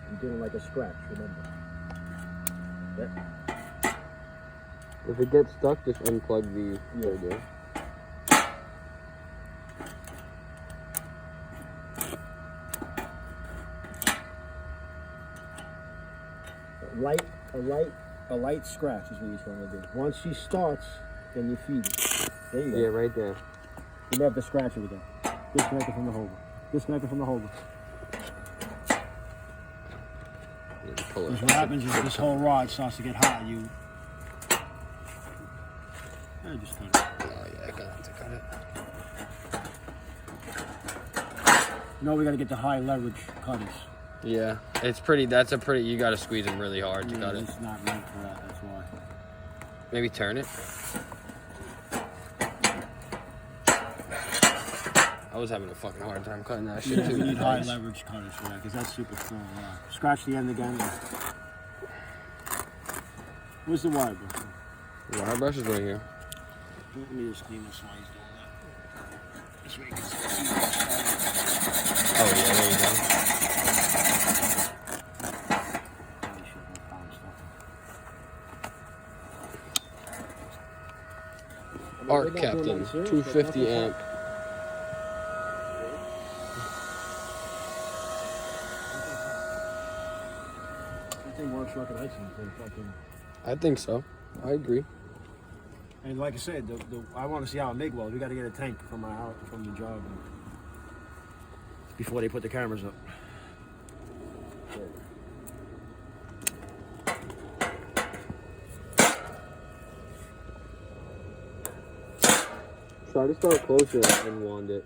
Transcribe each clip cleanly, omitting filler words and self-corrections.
You're doing like a scratch, remember. That. If it gets stuck, just unplug the holder. A light scratch is what you're trying to do. Once she starts, then you feed it. There you go. Yeah, right there. You have to scratch it again. Disconnect it from the holder. Disconnect it from the holder. Because what happens is this whole rod starts to get hot. I just cut it. Oh yeah, I got to cut it. No, we got to get the high leverage cutters. Yeah, it's pretty. You got to squeeze them really hard to cut it. It's not meant for that. That's why. Maybe turn it. I was having a fucking hard time cutting that shit too. You need high leverage cutters for that because that's super strong. Scratch the end again. Where's the wire brush? The wire brush is right here. Let me just clean this while he's doing that. This way you can see. Oh yeah, there you go. Arc Captain, 250 amp. I think so. I agree. And like I said, I want to see how a MiG welds. We got to get a tank from the job before they put the cameras up. Try to start closer and wand it.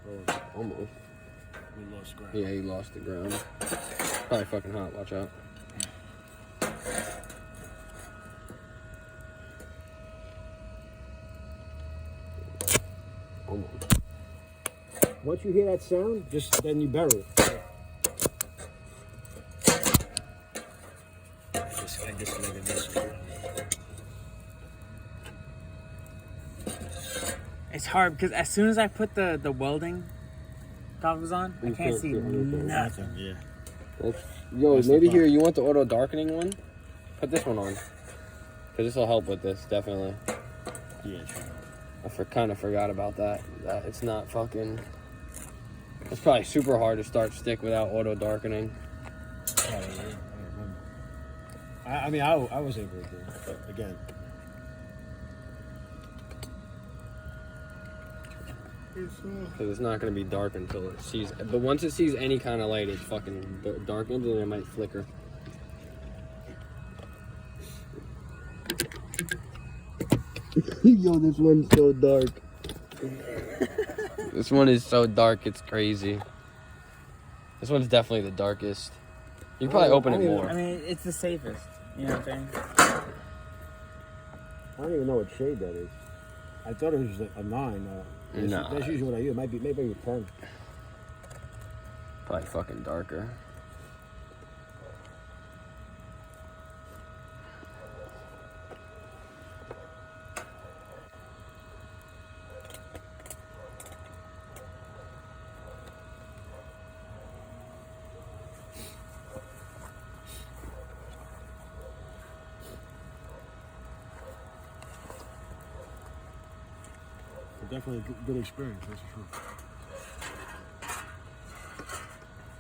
Oh, almost. We lost ground. Yeah, he lost the ground. Probably fucking hot. Watch out. Almost. Once you hear that sound, then you bury it. I disconnected this. It's hard because as soon as I put the welding goggles on, I can't see nothing. Yeah. Maybe here, you want the auto darkening one? Put this one on. Because this will help with this, definitely. Yeah, sure. I kind of forgot about that. It's not fucking... It's probably super hard to start stick without auto darkening. I don't remember. I mean, I was able to do it, but again. Because it's not going to be dark until it sees... But once it sees any kind of light, it's fucking darkened and it might flicker. Yo, this one's so dark. This one is so dark, it's crazy. This one's definitely the darkest. You can probably open it more. I mean, it's the safest. You know what I'm saying? I don't even know what shade that is. I thought it was a 9. No. That's usually what I use. Maybe a 10. Probably fucking darker. Definitely a good experience, that's for sure.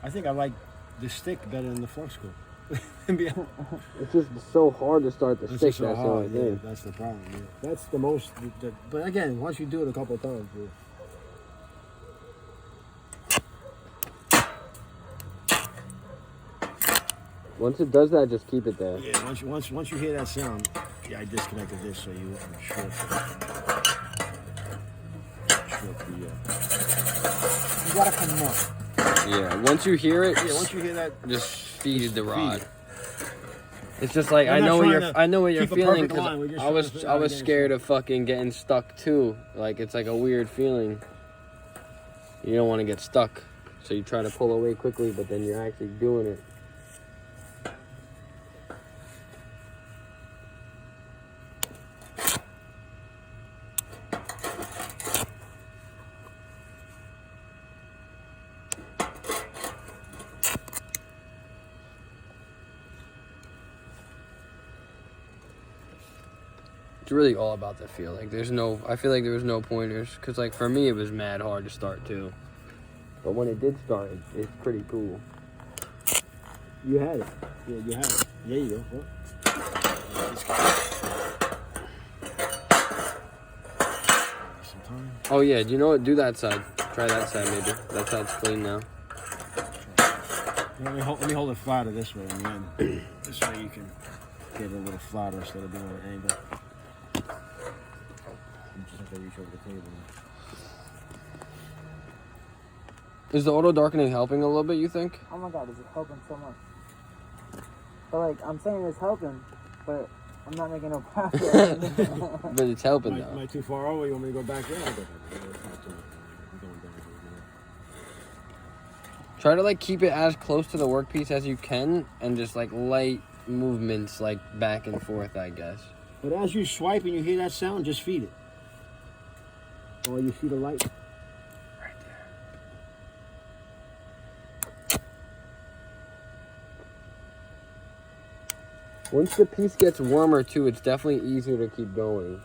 I think I like the stick better than the flux core. It's just so hard to start the stick. So hard, yeah, that's the problem. Yeah. That's the most. But again, once you do it a couple of times, once it does that, just keep it there. Yeah. Once you hear that sound, yeah, I disconnected this so you wouldn't short the. You gotta come up. Yeah. Once you hear it. Yeah. Once you hear that, just feed the rod. It's just like I know what you're feeling because I was scared of fucking getting stuck too. Like it's like a weird feeling. You don't want to get stuck, so you try to pull away quickly, but then you're actually doing it. It's really all about the feel. Like I feel like there was no pointers. Because like for me, it was mad hard to start too. But when it did start, it's pretty cool. You had it. Yeah, you had it. There you go. Oh yeah, do you know what? Do that side. Try that side maybe. That side's clean now. Let me hold it flatter this way, and then this way you can get it a little flatter instead of being on an angle. You just have to reach over the table. Is the auto darkening helping a little bit, you think? Oh my god, is it helping so much? But like, I'm saying it's helping, but I'm not making no progress. But it's helping though. Am I too far over? You want me to go back in? I'll go back in. Try to like keep it as close to the workpiece as you can, and just like light movements like back and forth, I guess. But as you swipe and you hear that sound, just feed it. Or you see the light. Right there. Once the piece gets warmer too, it's definitely easier to keep going.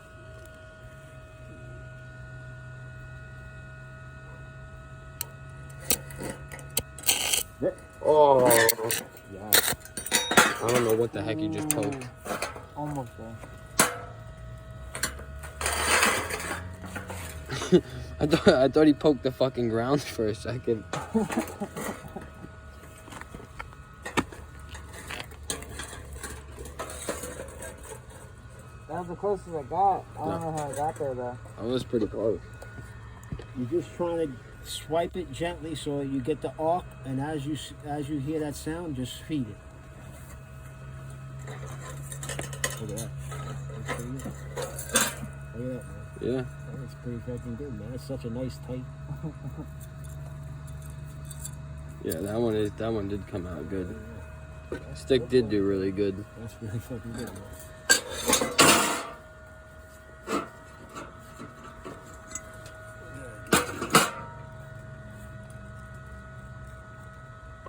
Oh, yeah. I don't know what the heck you just poked. Almost there. I thought he poked the fucking ground for a second. That was the closest I got. I don't know how I got there though. I was pretty close. You're just trying to swipe it gently so you get the arc, and as you hear that sound, just feed it. Look at that. That's pretty good. Look at that, man. Yeah. That's pretty fucking good, man. It's such a nice tight. Yeah, that one did come out good. Stick did do really good. That's really fucking good, man.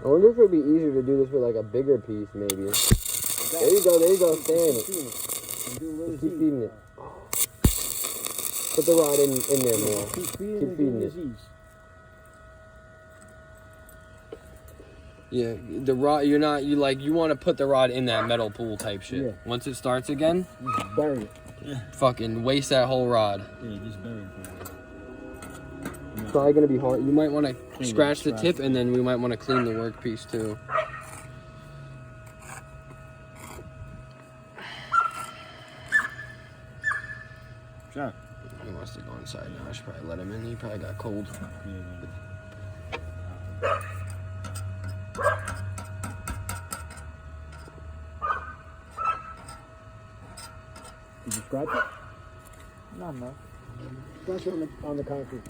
I wonder if it would be easier to do this with like a bigger piece, maybe. There you go, stand it. Just keep feeding it. Put the rod in there more. Keep feeding it. Yeah, the rod, you want to put the rod in that metal pool type shit. Yeah. Once it starts again, Bury it. fucking waste that whole rod. Yeah, just bury it. It's probably going to be hard. You might want to scratch the tip, and then we might want to clean the workpiece too. Sure. He wants to go inside now. I should probably let him in. He probably got cold. Did you scratch it? No. Scratch it on the concrete.